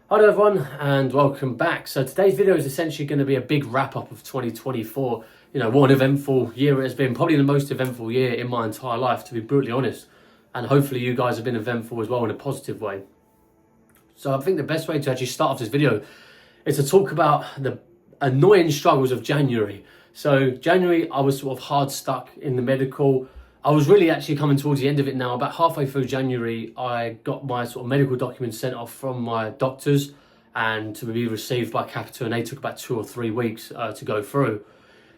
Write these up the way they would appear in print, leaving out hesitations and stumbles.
Hello everyone and welcome back. So today's video is essentially going to be a big wrap up of 2024. What an eventful year it has been. Probably the most eventful year in my entire life, to be brutally honest. And hopefully you guys have been eventful as well in a positive way. So I think the best way to actually start off this video is to talk about the annoying struggles of January. So January, I was sort of hard stuck in the medical. I was really actually coming towards the end of it now. About halfway through January, I got my sort of medical documents sent off from my doctors and to be received by Capita, and they took about 2 or 3 weeks to go through.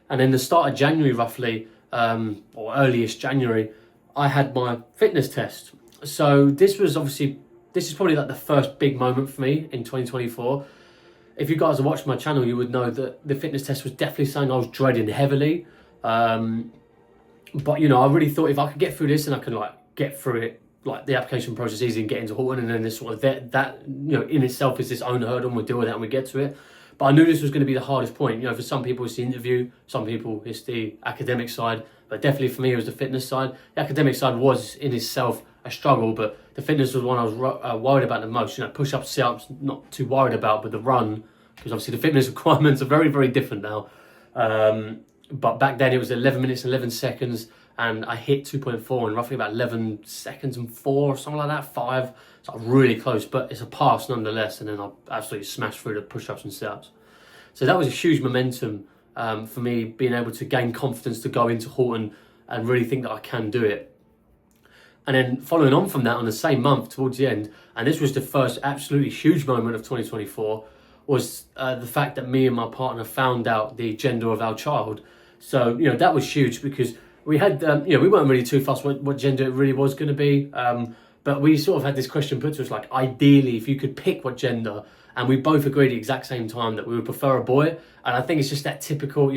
And then the start of January, roughly, or earliest January, I had my fitness test. So this is probably like the first big moment for me in 2024. If you guys have watched my channel, you would know that the fitness test was definitely something I was dreading heavily. But I really thought if I could get through this and I can get through it, the application process easy and get into Horton, and then this sort of that in itself is this own hurdle, and we'll deal with that when we get to it. But I knew this was going to be the hardest point. For some people it's the interview, some people it's the academic side, but definitely for me it was the fitness side. The academic side was in itself a struggle, but the fitness was one I was worried about the most. Push-ups, sit-ups, not too worried about, but the run, because obviously the fitness requirements are very, very different now. But back then it was 11 minutes and 11 seconds, and I hit 2.4 in roughly about 11 seconds and 4 or something like that, 5. So I'm really close, but it's a pass nonetheless. And then I absolutely smashed through the push-ups and sit-ups. So that was a huge momentum for me, being able to gain confidence to go into Horton and really think that I can do it. And then following on from that, on the same month towards the end, and this was the first absolutely huge moment of 2024, was the fact that me and my partner found out the gender of our child. So, that was huge because we had, we weren't really too fussed what gender it really was going to be. But we sort of had this question put to us, ideally, if you could pick what gender, and we both agreed at the exact same time that we would prefer a boy. And I think it's just that typical,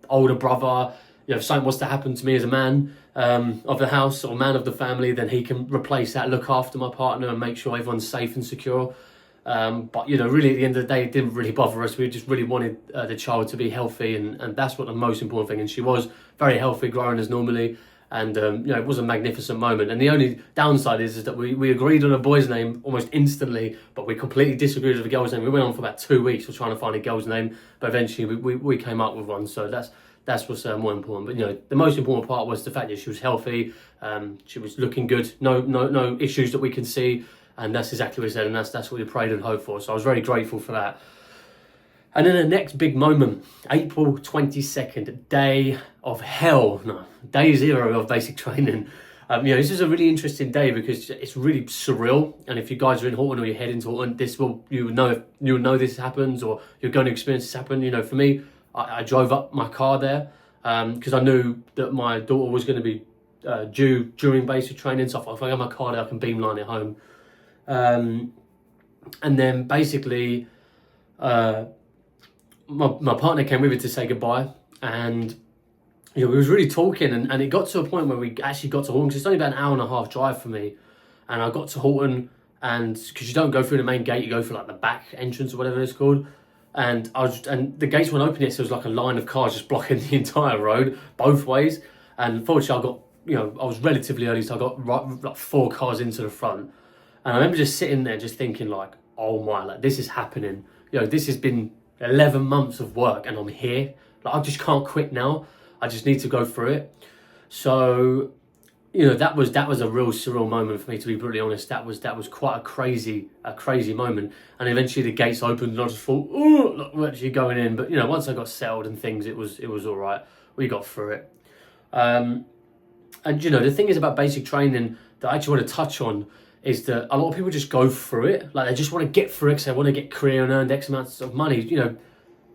older brother, if something was to happen to me as a man of the house or man of the family, then he can replace that, look after my partner and make sure everyone's safe and secure. But really at the end of the day, it didn't really bother us. We just really wanted the child to be healthy, and that's what the most important thing. And she was very healthy, growing as normally, and it was a magnificent moment. And the only downside is that we agreed on a boy's name almost instantly, but we completely disagreed with the girl's name. We went on for about 2 weeks for trying to find a girl's name, but eventually we came up with one. So that's what's more important. But the most important part was the fact that she was healthy, she was looking good, no issues that we can see. And that's exactly what he said, and that's what we prayed and hoped for. So I was very grateful for that. And then the next big moment, April 22nd, day zero of basic training. This is a really interesting day because it's really surreal. And if you guys are in Horton or you're heading to Horton, you will know this happens, or you're going to experience this happen. For me, I drove up my car there because I knew that my daughter was going to be due during basic training. So if I got my car there, I can beamline it home. And then basically my partner came with me to say goodbye, and we was really talking, and it got to a point where we actually got to Horton, because it's only about an hour and a half drive for me, and I got to Horton, and because you don't go through the main gate, you go through the back entrance or whatever it's called, and the gates weren't open yet, so there was a line of cars just blocking the entire road both ways. And fortunately I was relatively early, so I got 4 cars into the front. And I remember just sitting there just thinking oh my, this is happening. This has been 11 months of work and I'm here. I just can't quit now. I just need to go through it. So, that was a real surreal moment for me, to be brutally honest. That was quite a crazy moment. And eventually the gates opened and I just thought, oh, we're actually going in. But, once I got settled and things, it was all right. We got through it. And, the thing is about basic training that I actually want to touch on is that a lot of people just go through it. They just want to get through it because they want to get career and earn X amounts of money.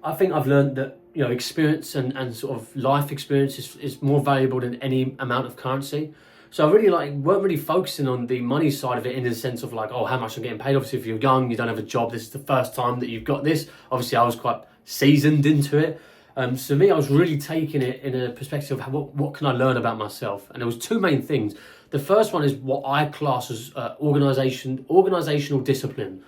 I think I've learned that, experience and sort of life experience is more valuable than any amount of currency. So I really weren't really focusing on the money side of it in the sense of how much I'm getting paid. Obviously, if you're young, you don't have a job, this is the first time that you've got this. Obviously, I was quite seasoned into it. So me, I was really taking it in a perspective of what can I learn about myself? And there was 2 main things. The first one is what I class as organizational discipline.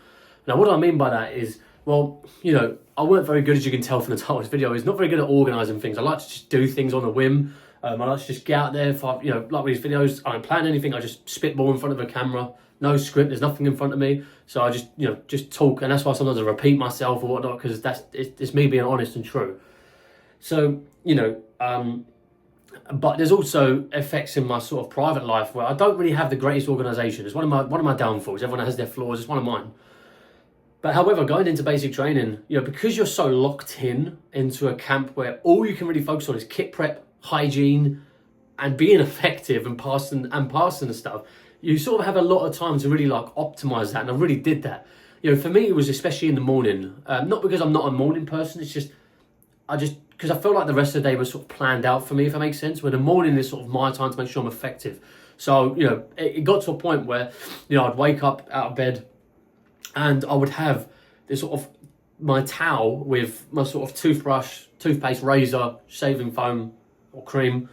Now, what do I mean by that is, I weren't very good, as you can tell from the title of this video. I was not very good at organising things. I like to just do things on a whim. I like to just get out there. Like with these videos, I don't plan anything. I just spitball in front of a camera no script, there's nothing in front of me. So I just talk, and that's why sometimes I repeat myself or whatnot, because it's me being honest and true. So, but there's also effects in my sort of private life where I don't really have the greatest organisation. It's one of my downfalls. Everyone has their flaws. It's one of mine. But however, going into basic training, because you're so locked into a camp where all you can really focus on is kit prep, hygiene, and being effective and passing the stuff, you sort of have a lot of time to really like optimize that. And I really did that. For me, it was especially in the morning. Not because I'm not a morning person. It's just because I felt like the rest of the day was sort of planned out for me, if that makes sense. Where the morning is sort of my time to make sure I'm effective. So, it got to a point where, I'd wake up out of bed and I would have this sort of my towel with my sort of toothbrush, toothpaste, razor, shaving foam or cream,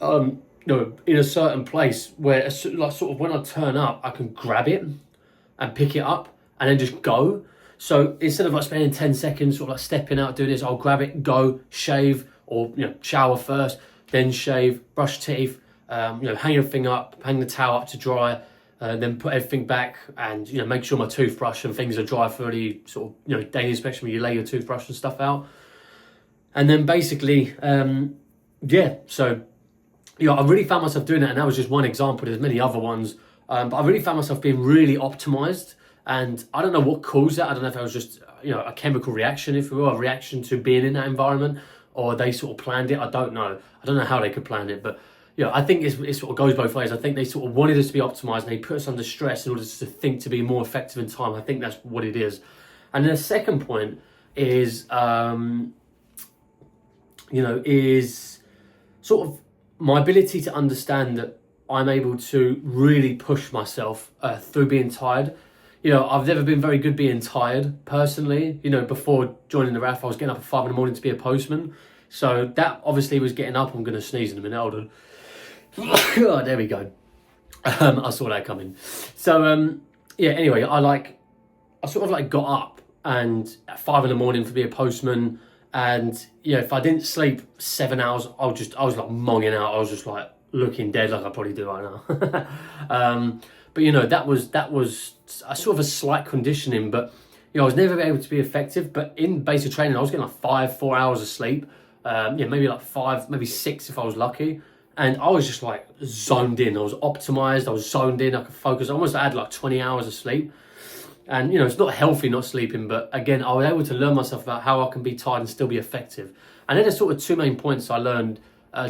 in a certain place where, like, sort of when I turn up, I can grab it and pick it up and then just go. So instead of like spending 10 seconds sort of like stepping out, doing this, I'll grab it, go, shave, or shower first, then shave, brush teeth, hang everything up, hang the towel up to dry, then put everything back, and make sure my toothbrush and things are dry for the sort of daily inspection where you lay your toothbrush and stuff out. And then basically, so I really found myself doing that, and that was just one example. There's many other ones, but I really found myself being really optimized. And I don't know what caused that. I don't know if it was just, a chemical reaction, if you will, a reaction to being in that environment, or they sort of planned it. I don't know. I don't know how they could plan it, but I think it sort of goes both ways. I think they sort of wanted us to be optimized, and they put us under stress in order to think to be more effective in time. I think that's what it is. And then the second point is, is sort of my ability to understand that I'm able to really push myself through being tired. I've never been very good being tired, personally. Before joining the RAF, I was getting up at 5 a.m. to be a postman. So that obviously was getting up. I'm going to sneeze in a minute, hold on. Oh, there we go. I saw that coming. So, anyway, I sort of got up and at 5 a.m. to be a postman. And, if I didn't sleep 7 hours, I was like monging out. I was just like looking dead, like I probably do right now. But that was a sort of a slight conditioning, but I was never able to be effective. But in basic training, I was getting like 4 hours of sleep, maybe like 5, maybe 6 if I was lucky, and I was just like zoned in. I was optimized. I was zoned in. I could focus. I almost had like 20 hours of sleep, and it's not healthy not sleeping. But again, I was able to learn myself about how I can be tired and still be effective. And then there's sort of two main points I learned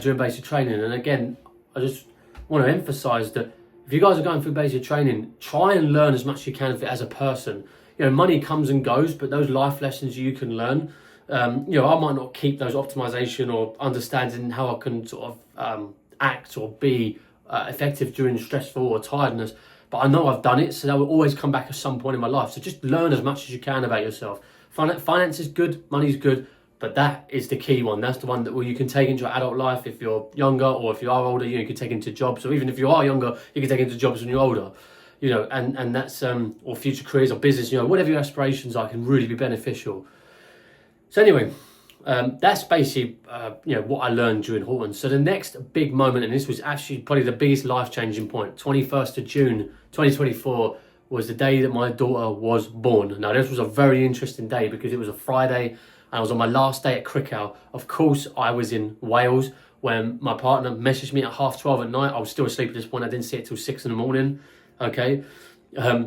during basic training. And again, I just want to emphasize that if you guys are going through basic training, try and learn as much as you can of it as a person. Money comes and goes, but those life lessons you can learn. I might not keep those optimization or understanding how I can sort of act or be effective during stressful or tiredness, but I know I've done it, so that will always come back at some point in my life. So just learn as much as you can about yourself. Finance is good, money's good, but that is the key one. That's the one that you can take into your adult life if you're younger, or if you are older, you can take into jobs. Or even if you are younger, you can take into jobs when you're older. And that's or future careers or business. Whatever your aspirations are, can really be beneficial. So anyway, that's basically what I learned during Horton. So the next big moment, and this was actually probably the biggest life-changing point, 21st of June 2024, was the day that my daughter was born. Now this was a very interesting day because it was a Friday. And I was on my last day at Crickow. Of course, I was in Wales when my partner messaged me at 12:30 at night. I was still asleep at this point. I didn't see it till 6 a.m, okay?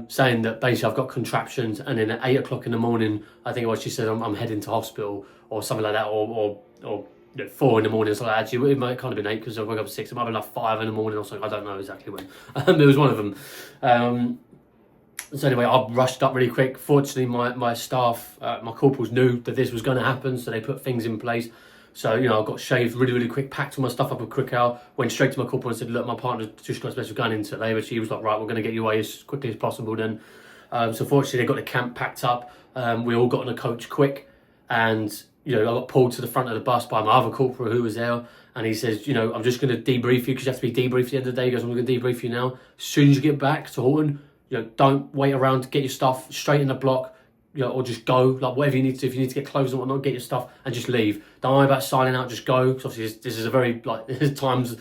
Saying that basically I've got contractions, and then at 8 o'clock in the morning, I think it was, she said I'm heading to hospital or something like that, or 4 in the morning. So actually, it might kind of been 8 because I woke up at 6. It might have been like 5 in the morning or something. I don't know exactly when. It was one of them. So anyway, I rushed up really quick. Fortunately, my staff, my corporals knew that this was going to happen, so they put things in place. So, I got shaved really, really quick, packed all my stuff up at Crickow, went straight to my corporal and said, look, my partner just got special going into labour. She was like, right, we're going to get you away as quickly as possible then. So fortunately, they got the camp packed up. We all got on a coach quick, and, I got pulled to the front of the bus by my other corporal who was there. And he says, I'm just going to debrief you because you have to be debriefed at the end of the day. He goes, I'm going to debrief you now. As soon as you get back to Horton, don't wait around to get your stuff straight in the block, or just go, like whatever you need to. If you need to get clothes and whatnot, get your stuff and just leave. Don't worry about signing out, just go. Because obviously this is a very, time is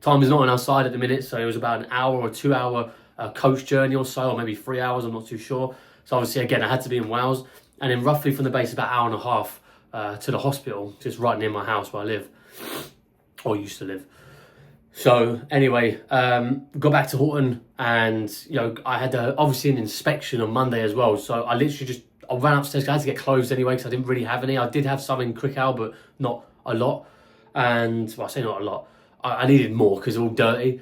not on our side at the minute. So it was about an hour or 2 hour a coach journey or so, or maybe 3 hours, I'm not too sure. So obviously, again, I had to be in Wales. And then roughly from the base, about an hour and a half to the hospital, just right near my house where I live, or used to live. So anyway, got back to Horton, and I had obviously an inspection on Monday as well. So I literally I ran upstairs. I had to get clothes anyway because I didn't really have any. I did have some in Quick Hour, but not a lot. And well, I say not a lot. I needed more because they're all dirty.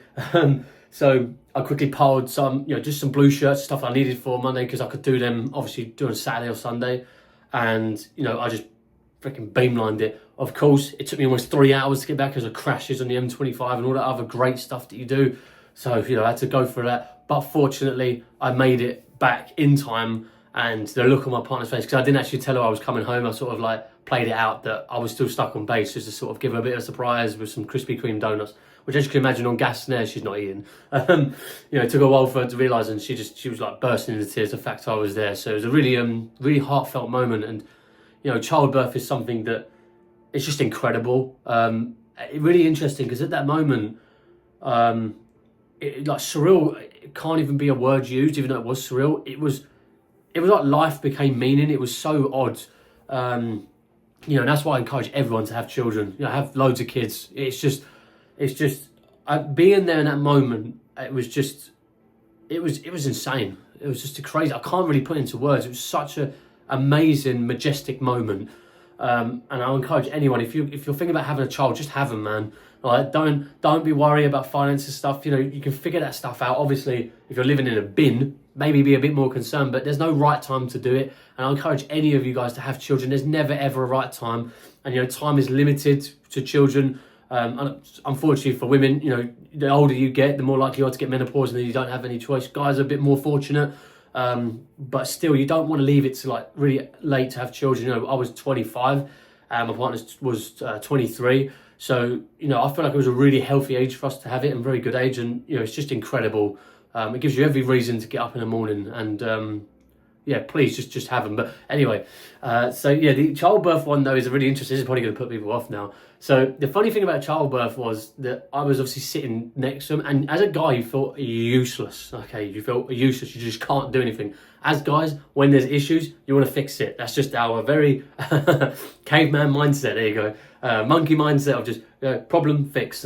So I quickly piled some, just some blue shirts, stuff I needed for Monday because I could do them obviously during Saturday or Sunday. And I just freaking beamlined it. Of course, it took me almost 3 hours to get back because of crashes on the M25 and all that other great stuff that you do. So, I had to go for that. But fortunately, I made it back in time, and the look on my partner's face, because I didn't actually tell her I was coming home, I sort of like played it out that I was still stuck on base just to sort of give her a bit of a surprise with some Krispy Kreme donuts, which as you can imagine on gas snare, she's not eating. It took a while for her to realise, and she was like bursting into tears the fact I was there. So it was a really, really heartfelt moment. And, childbirth is something that it's just incredible. Really interesting because at that moment, surreal, it can't even be a word used, even though it was surreal. It was like life became meaning. It was so odd. And that's why I encourage everyone to have children, have loads of kids. It's just being there in that moment. It was insane. It was just crazy. I can't really put it into words. It was such a amazing, majestic moment. And I encourage anyone, if you're thinking about having a child, just have them, man. Like, don't be worried about finances stuff. You can figure that stuff out. Obviously, if you're living in a bin, maybe be a bit more concerned, but there's no right time to do it. And I encourage any of you guys to have children. There's never ever a right time, and time is limited to children. Unfortunately for women, the older you get, the more likely you are to get menopause, and then you don't have any choice. Guys are a bit more fortunate. But still, you don't want to leave it to like really late to have children. I was 25, my partner was 23. So, I feel like it was a really healthy age for us to have it, and very good age. And, it's just incredible. It gives you every reason to get up in the morning, and, please just have them. But anyway, the childbirth one though is really interesting. This is probably going to put people off now. So the funny thing about childbirth was that I was obviously sitting next to him, and as a guy, you feel useless. Okay, you feel useless. You just can't do anything. As guys, when there's issues, you want to fix it. That's just our very caveman mindset. There you go, monkey mindset of just problem fix.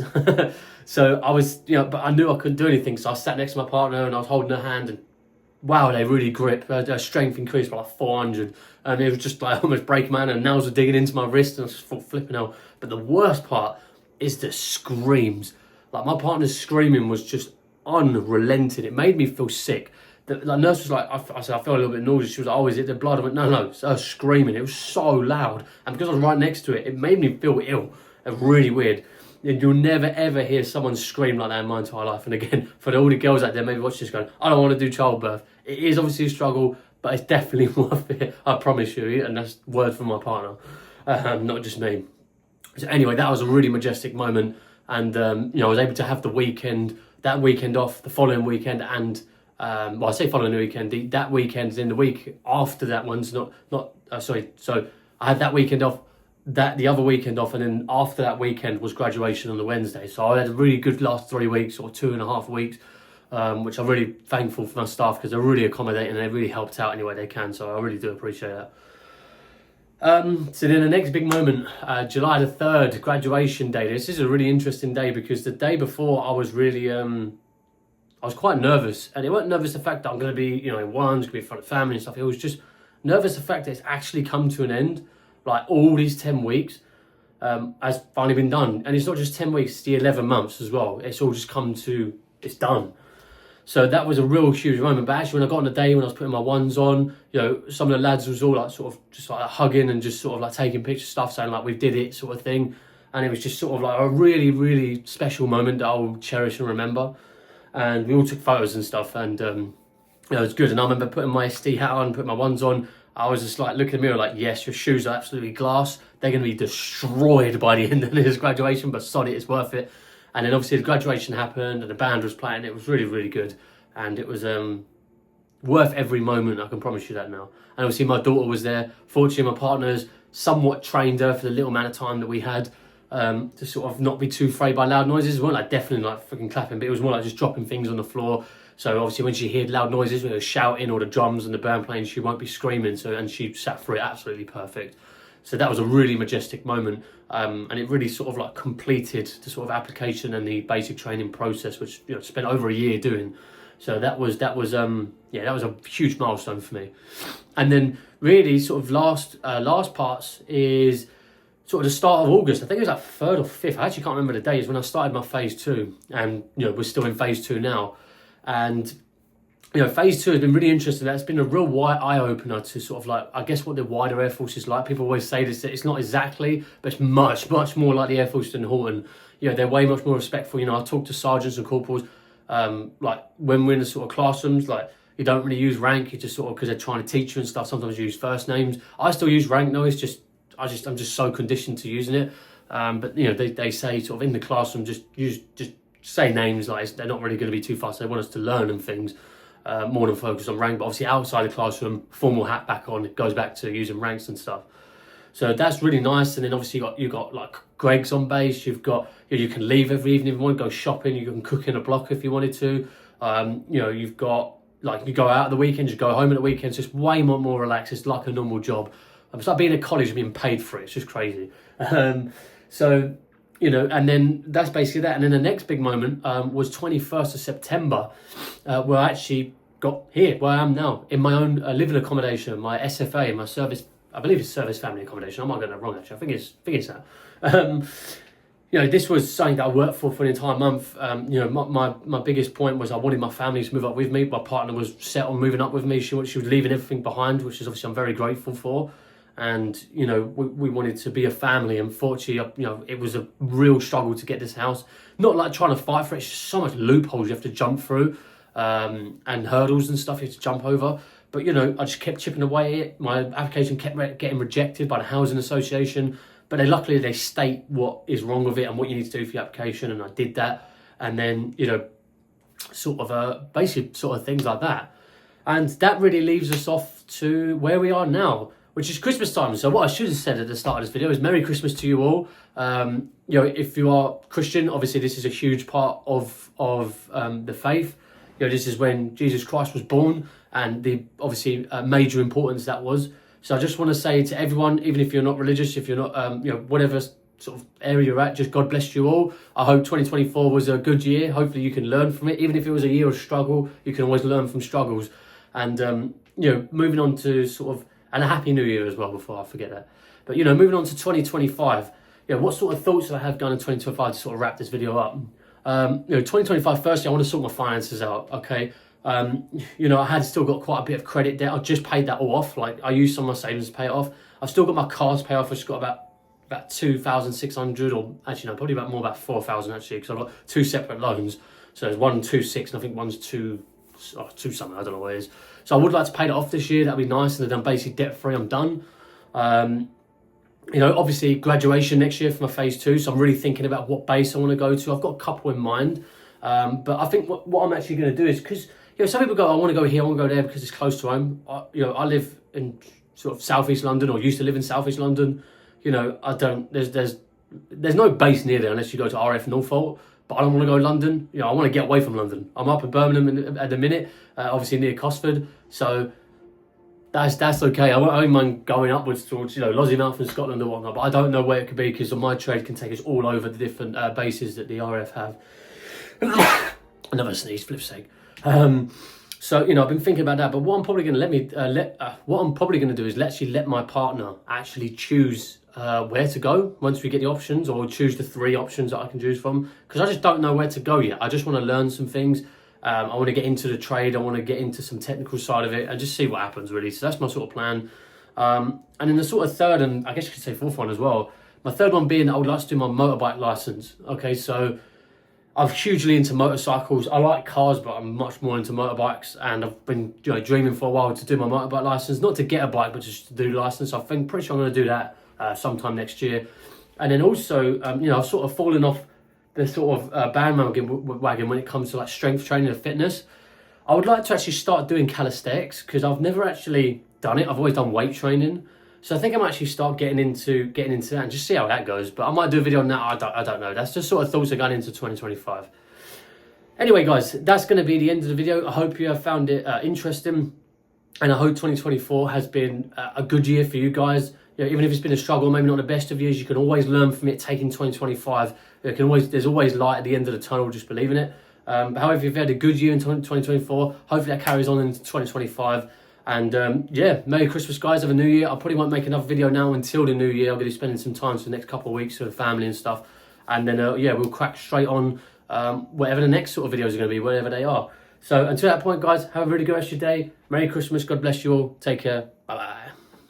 So I was, but I knew I couldn't do anything. So I sat next to my partner and I was holding her hand, and wow, they really grip. Their strength increased by like 400. And it was just like almost breaking my hand, and nails were digging into my wrist, and I just thought flipping out. But the worst part is the screams. Like, my partner's screaming was just unrelenting. It made me feel sick. The nurse was like, I said, I feel a little bit nauseous. She was like, oh, is it the blood? I went, no, it's her screaming. It was so loud. And because I was right next to it, it made me feel ill. It was really weird. And you'll never, ever hear someone scream like that in my entire life. And again, for all the girls out there, maybe watch this going, I don't want to do childbirth. It is obviously a struggle, but it's definitely worth it. I promise you. And that's word from my partner, not just me. So anyway, that was a really majestic moment. And, I was able to have that weekend off, the following weekend, and, I say following the weekend, that weekend, then the week after that one's so I had that weekend off, the other weekend off, and then after that weekend was graduation on the Wednesday. So I had a really good last 3 weeks, or 2.5 weeks, which I'm really thankful for my staff, because they're really accommodating and they really helped out any way they can. So I really do appreciate that. So then the next big moment, July the 3rd, graduation day. This is a really interesting day because the day before I was really, I was quite nervous. And it wasn't nervous the fact that I'm going to be, in ones, going to be in front of family and stuff. It was just nervous the fact that it's actually come to an end. Like, all these 10 weeks has finally been done. And it's not just 10 weeks, it's the 11 months as well. It's all just come to, it's done. So that was a real huge moment. But actually, when I got on the day, when I was putting my ones on, some of the lads was all like sort of just like hugging and just sort of like taking pictures, stuff, saying like, we did it, sort of thing. And it was just sort of like a really, really special moment that I'll cherish and remember. And we all took photos and stuff, and it was good. And I remember putting my SD hat on, putting my ones on. I was just like looking in the mirror like, yes, your shoes are absolutely glass. They're going to be destroyed by the end of this graduation, but sod it, it's worth it. And then obviously the graduation happened and the band was playing. It was really, really good. And it was worth every moment, I can promise you that now. And obviously my daughter was there. Fortunately, my partner's somewhat trained her for the little amount of time that we had to sort of not be too afraid by loud noises. It wasn't like definitely like freaking clapping, but it was more like just dropping things on the floor. So obviously when she heard loud noises, whether shouting or the drums and the band playing, she won't be screaming. So, and she sat through it absolutely perfect. So that was a really majestic moment, and it really sort of like completed the sort of application and the basic training process, which spent over a year doing. So that was a huge milestone for me. And then really sort of last parts is sort of the start of August. I think it was like 3rd or 5th. I actually can't remember the date. Is when I started my phase 2, and we're still in phase 2 now. And phase 2 has been really interesting. That's been a real eye opener to sort of like, I guess, what the wider Air Force is like. People always say this, that it's not exactly, but it's much more like the Air Force than Horton. They're way much more respectful. I talk to sergeants and corporals, like when we're in the sort of classrooms, like you don't really use rank. You just sort of, because they're trying to teach you and stuff, sometimes you use first names. I still use rank though. It's just, I'm just so conditioned to using it. But they say sort of in the classroom, just say names. Like they're not really going to be too fast. They want us to learn and things. More than focus on rank, but obviously outside the classroom, formal hat back on, it goes back to using ranks and stuff. So that's really nice. And then obviously you got like Greg's on base. You've got you can leave every evening if you want to go shopping. You can cook in a block if you wanted to. You've got like you go out at the weekends, you go home at the weekends. It's way more relaxed. It's like a normal job. It's like being at college and being paid for it. It's just crazy. So and then that's basically that. And then the next big moment was 21st of September, where I actually got here, where I am now, in my own living accommodation, my SFA, my service, I believe it's service family accommodation. I might get that wrong, actually. I think it's that. This was something that I worked for an entire month. My biggest point was I wanted my family to move up with me. My partner was set on moving up with me. She was leaving everything behind, which is obviously I'm very grateful for. And we wanted to be a family. Unfortunately, it was a real struggle to get this house. Not like trying to fight for it. It's just so much loopholes you have to jump through, and hurdles and stuff you have to jump over. But I just kept chipping away at it. My application kept getting rejected by the housing association. But luckily they state what is wrong with it and what you need to do for your application, and I did that. And then basically things like that. And that really leaves us off to where we are now, which is Christmas time. So what I should have said at the start of this video is Merry Christmas to you all. If you are Christian, obviously this is a huge part of the faith. This is when Jesus Christ was born, and the obviously major importance that was. So I just want to say to everyone, even if you're not religious, if you're not, whatever sort of area you're at, just God bless you all. I hope 2024 was a good year. Hopefully you can learn from it. Even if it was a year of struggle, you can always learn from struggles. And, moving on to and a happy new year as well before I forget that. But, moving on to 2025, what sort of thoughts do I have going in 2025 to sort of wrap this video up? 2025, firstly, I want to sort my finances out, okay? I had still got quite a bit of credit debt. I just paid that all off. Like I used some of my savings to pay it off. I've still got my cars to pay off. I've just got about 2,600, or actually no, probably about 4,000 actually, because I've got 2 separate loans. So there's one 2.6 and I think one's 2 something. I don't know what it is. So I would like to pay that off this year. That'd be nice, and then I'm basically debt free. I'm done. Obviously graduation next year for my phase 2. So I'm really thinking about what base I want to go to. I've got a couple in mind. But I think what I'm actually going to do is, because some people go, I want to go here, I want to go there because it's close to home. I live in sort of southeast London, or used to live in southeast London. I don't. There's no base near there unless you go to RF Norfolk. But I don't want to go to London. I want to get away from London. I'm up in Birmingham at the minute, obviously near Cosford. So that's okay. I don't mind going upwards towards Lossiemouth and Scotland or whatnot. But I don't know where it could be, because my trade can take us all over the different bases that the RF have. Another sneeze, flip's sake. So I've been thinking about that. But what I'm probably going to do is actually let my partner actually choose where to go once we get the options, or choose the 3 options that I can choose from, because I just don't know where to go yet. I just want to learn some things. I want to get into the trade. I want to get into some technical side of it and just see what happens, really. So that's my sort of plan. And then the sort of third, and I guess you could say fourth one as well. My third one being that I would like to do my motorbike license. Okay, so I'm hugely into motorcycles. I like cars, but I'm much more into motorbikes, and I've been dreaming for a while to do my motorbike license, not to get a bike, but just to do the license. I think pretty sure I'm going to do that sometime next year. And then also, I've sort of fallen off the sort of bandwagon when it comes to like strength training and fitness. I would like to actually start doing calisthenics, because I've never actually done it. I've always done weight training. So I think I might actually start getting into that and just see how that goes. But I might do a video on that. I don't know. That's just sort of thoughts are going into 2025. Anyway, guys, that's going to be the end of the video. I hope you have found it interesting. And I hope 2024 has been a good year for you guys. You know, even if it's been a struggle, maybe not the best of years, you can always learn from it. Taking 2025, there's always light at the end of the tunnel. Just believe in it. However, if you've had a good year in 2024, hopefully that carries on into 2025. And yeah, Merry Christmas, guys. Have a new year. I probably won't make another video now until the new year. I'm going to be spending some time for the next couple of weeks with the family and stuff. And then yeah, we'll crack straight on whatever the next sort of videos are going to be, whatever they are. So until that point, guys, have a really good rest of your day. Merry Christmas. God bless you all. Take care. Bye-bye.